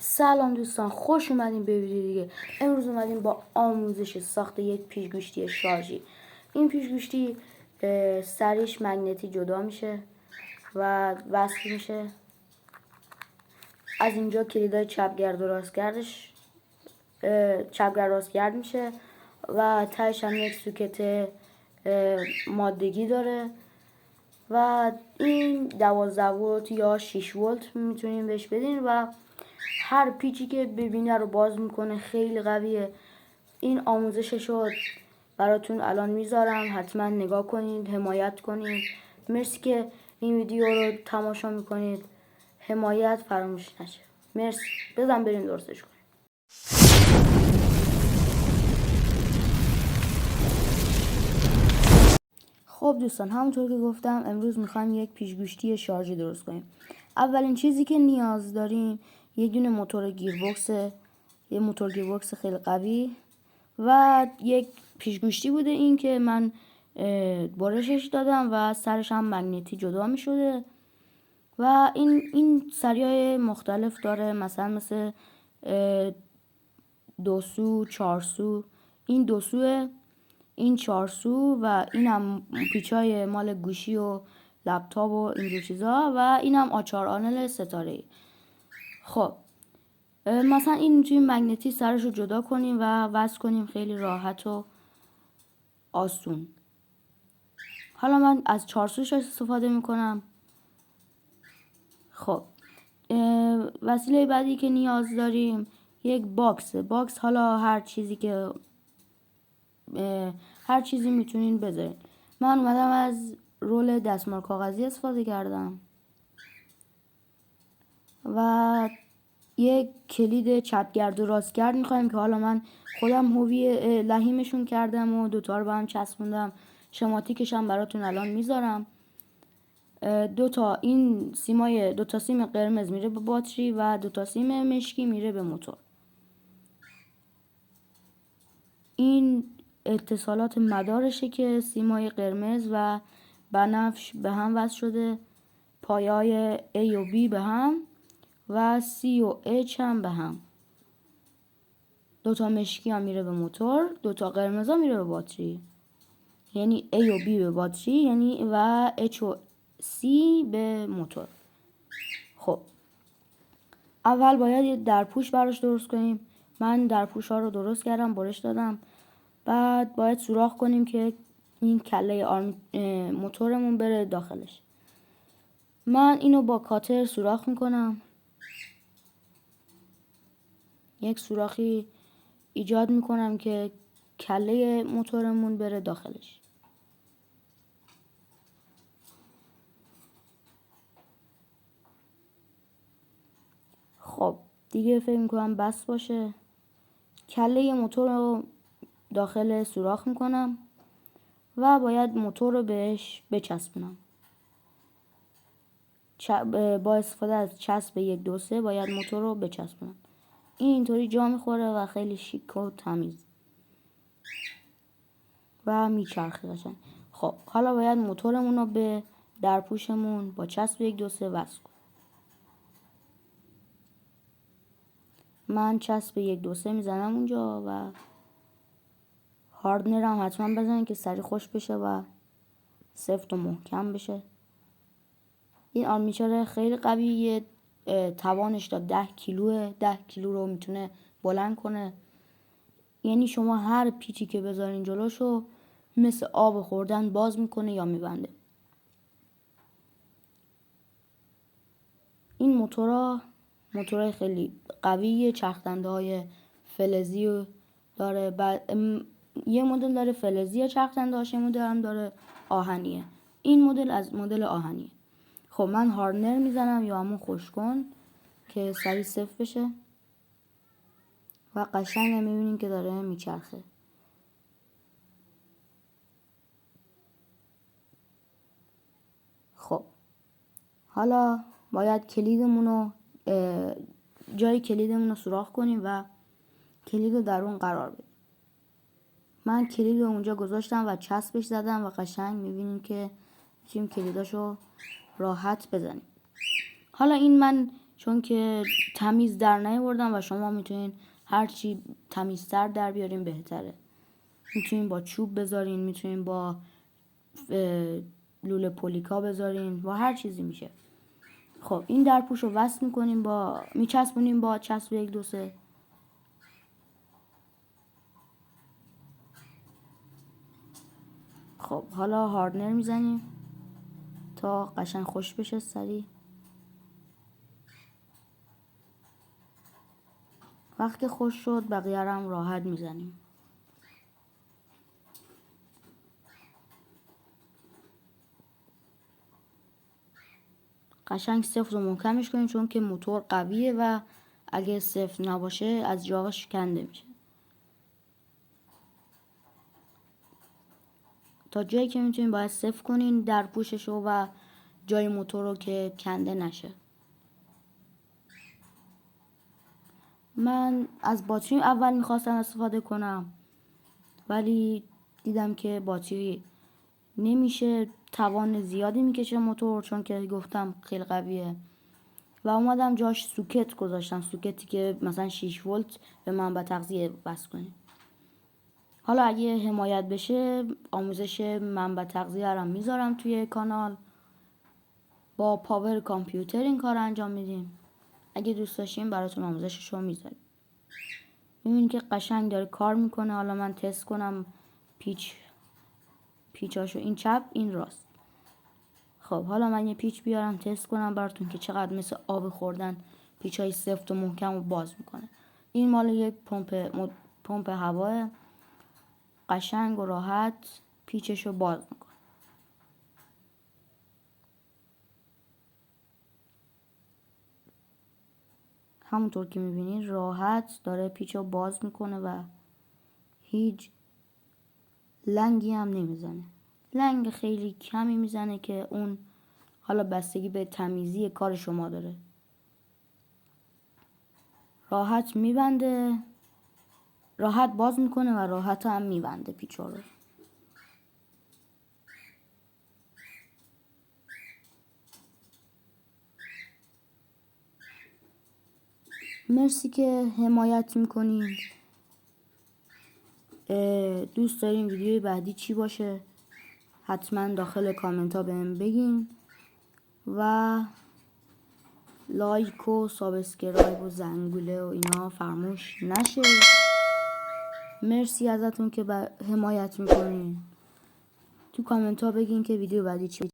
سلام دوستان، خوش اومدین به ویدیو دیگه. امروز اومدیم با آموزش ساخت یک پیشگوشتی شارژی. این پیشگوشتی سریش مگنتی جدا میشه و وصل میشه. از اینجا کلیدای چپگرد و راستگردش چپگرد راستگرد میشه و تهش هم یک سوکت مادگی داره و این 12 ولت یا 6 ولت میتونین بهش بدین و هر پیچی که ببینه رو باز میکنه. خیلی قویه. این آموزشش رو براتون الان میذارم، حتما نگاه کنید، حمایت کنید. مرسی که این ویدیو رو تماشا میکنید. حمایت فراموش نشه. مرسی. بزن بریم درستش کنیم. خب دوستان، همونطور که گفتم امروز میخوایم یک پیشگوشتی شارژی درست کنیم. اولین چیزی که نیاز داریم یک دونه موتور گیربکس، یه موتور گیربکس خیلی قوی و یک پیشگوشتی بوده. این که من برشش دادم و سرش هم مگنتی جدا می شده و این سریای مختلف داره، مثل 2 سو، 4 سو. این 2 سوه، این 4 سو و این هم پیچای مال گوشی و لپتاپ و اینجور چیزا و این هم آچار آنل ستاره‌ای. خب مثلا این میتونیم مگنتی سرش رو جدا کنیم و وصل کنیم، خیلی راحت و آسون. حالا من از 4 سوش استفاده میکنم. خب وسیله بعدی که نیاز داریم یک باکس. حالا هر چیزی میتونین بذارین. من اومدم از رول دستمال کاغذی استفاده کردم و یک کلید چپگرد و راستگرد میخوایم که حالا من خودم هوی لحیمشون کردم و دوتا رو با هم چسبوندم. شماتیکش هم براتون الان میذارم. دو تا سیم قرمز میره به باتری و 2 تا سیم مشکی میره به موتور. این اتصالات مدارشه که سیمای قرمز و بنفش به هم وصل شده، پایه‌های A و B به هم و C و H هم به هم. 2 تا مشکی هم میره به موتور، 2 تا قرمز هم میره به باتری، یعنی A و B به باتری و H و C به موتور. خب اول باید یه درپوش براش درست کنیم. من درپوش ها رو درست کردم، برش دادم. بعد باید سوراخ کنیم که این کله موتورمون بره داخلش. من اینو با کاتر سوراخ میکنم. یک سوراخی ایجاد میکنم که کله موتورمون بره داخلش. خب دیگه فکر میکنم بس باشه. کله موتور رو داخل سوراخ میکنم و باید موتور رو بهش بچسبونم. با استفاده از چسب 1 2 3 باید موتور رو بچسبونم. اینطوری جا میخوره و خیلی شیک و تمیز و میچرخه قشنگ. خب حالا باید موتورمون رو به درپوشمون با چسب 1 2 3 وصل کنم. من چسب 1 2 3 میزنم اونجا و هاردنر هم حتما بزنین که سریع خوش بشه و سفت و محکم بشه. این آرمیچر خیلی قویه، توانش تا 10 کیلوه. 10 کیلو رو میتونه بلند کنه. یعنی شما هر پیچی که بذارین جلوشو مثل آب خوردن باز میکنه یا میبنده. این موتورای خیلی قویه، چرخدنده های فلزی داره. یه مدل داره فلزی چرخدنده هاش، یه مدل هم داره آهنیه. این مدل از مدل آهنیه. خب من هاردنر میزنم یا همون خوشکن که سریع صفر بشه و قشنگ میبینین که داره میچرخه. خب حالا باید جای کلیدمون رو سوراخ کنیم و کلید رو در اون قرار بدیم. من کلید رو اونجا گذاشتم و چسبش زدم و قشنگ میبینین که میتونیم کلیداشو راحت بزنیم. حالا این من چون که تمیز در نیاوردم و شما میتونین هرچی تمیزتر در بیارین بهتره. میتونین با چوب بذارین، میتونین با لوله پولیکا بذارین و هر چیزی میشه. خب این درپوش رو وصل میکنیم میچسبونیم با چسب 1 2 3. خب حالا هاردنر میزنیم تا قشنگ خوش بشه سریع. وقتی خوش شد بقیه رو هم راحت میزنیم. قشنگ سفت و محکمش کنیم چون که موتور قویه و اگه سفت نباشه از جاش کنده میشه. تا جایی که میتونین باید سفت کنین در پوشش رو و جای موتور رو که کنده نشه. من از باتری اول میخواستم استفاده کنم ولی دیدم که باتری نمیشه، توان زیادی میکشه موتور چون که گفتم خیلی قویه و اومدم جاش سوکت گذاشتم، سوکتی که مثلا 6 ولت به منبع تغذیه وصل کنیم. حالا اگه حمایت بشه آموزش منبع تغذیه رو میذارم توی کانال، با پاور کامپیوتر این کار انجام میدیم. اگه دوست داشتین براتون آموزشش رو میذاریم. میبینید که قشنگ داره کار میکنه. حالا من تست کنم پیچاشو، این چپ این راست. خب حالا من یه پیچ بیارم تست کنم براتون که چقدر مثل آب خوردن پیچای سفت و محکم رو باز میکنه. این مال یک پمپ هواه، قشنگ و راحت پیچشو باز میکنه. همونطور که میبینید راحت داره پیچو باز میکنه و هیچ لنگی هم نمیزنه. لنگ خیلی کمی میزنه که اون حالا بستگی به تمیزی کار شما داره. راحت میبنده، راحت باز میکنه و راحت هم میبنده پیچا رو. مرسی که حمایت میکنین. دوست دارین ویدیوی بعدی چی باشه حتما داخل کامنت ها بهم بگین و لایک و سابسکرایب و زنگوله و اینا فراموش نشه. مرسی ازتون که حمایت میکنین. تو کامنت ها بگین که ویدیو بعدی چی